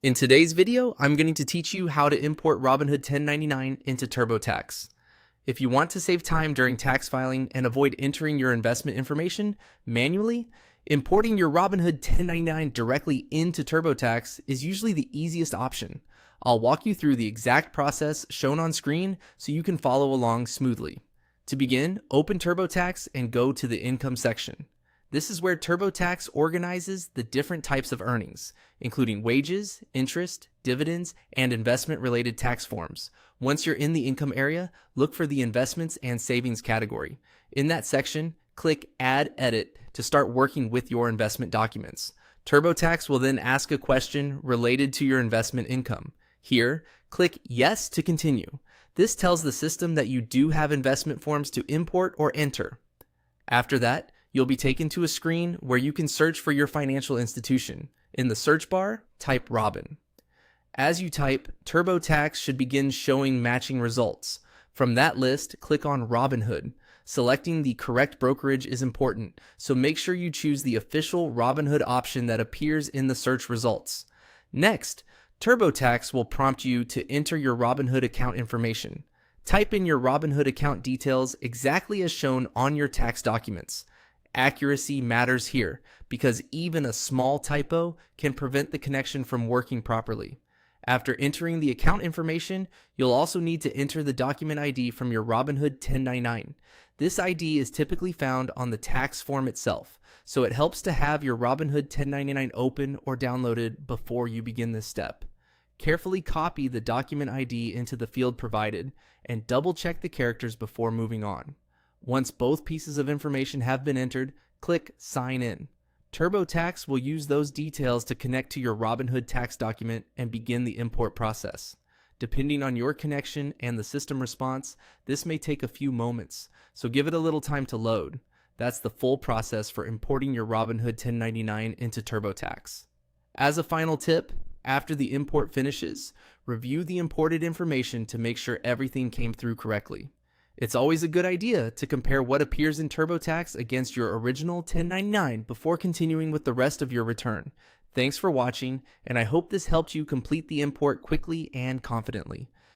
In today's video, I'm going to teach you how to import Robinhood 1099 into TurboTax. If you want to save time during tax filing and avoid entering your investment information manually, importing your Robinhood 1099 directly into TurboTax is usually the easiest option. I'll walk you through the exact process shown on screen so you can follow along smoothly. To begin, open TurboTax and go to the Income section. This is where TurboTax organizes the different types of earnings, including wages, interest, dividends, and investment-related tax forms. Once you're in the income area, look for the Investments and Savings category. In that section, click Add Edit to start working with your investment documents. TurboTax will then ask a question related to your investment income. Here, click Yes to continue. This tells the system that you do have investment forms to import or enter. After that, you'll be taken to a screen where you can search for your financial institution. In the search bar, type Robin. As you type, TurboTax should begin showing matching results. From that list, click on Robinhood. Selecting the correct brokerage is important, so make sure you choose the official Robinhood option that appears in the search results. Next, TurboTax will prompt you to enter your Robinhood account information. Type in your Robinhood account details exactly as shown on your tax documents. Accuracy matters here because even a small typo can prevent the connection from working properly. After entering the account information, you'll also need to enter the document ID from your Robinhood 1099. This ID is typically found on the tax form itself, so it helps to have your Robinhood 1099 open or downloaded before you begin this step. Carefully copy the document ID into the field provided and double check the characters before moving on. Once both pieces of information have been entered, click Sign In. TurboTax will use those details to connect to your Robinhood tax document and begin the import process. Depending on your connection and the system response, this may take a few moments, so give it a little time to load. That's the full process for importing your Robinhood 1099 into TurboTax. As a final tip, after the import finishes, review the imported information to make sure everything came through correctly. It's always a good idea to compare what appears in TurboTax against your original 1099 before continuing with the rest of your return. Thanks for watching, and I hope this helped you complete the import quickly and confidently.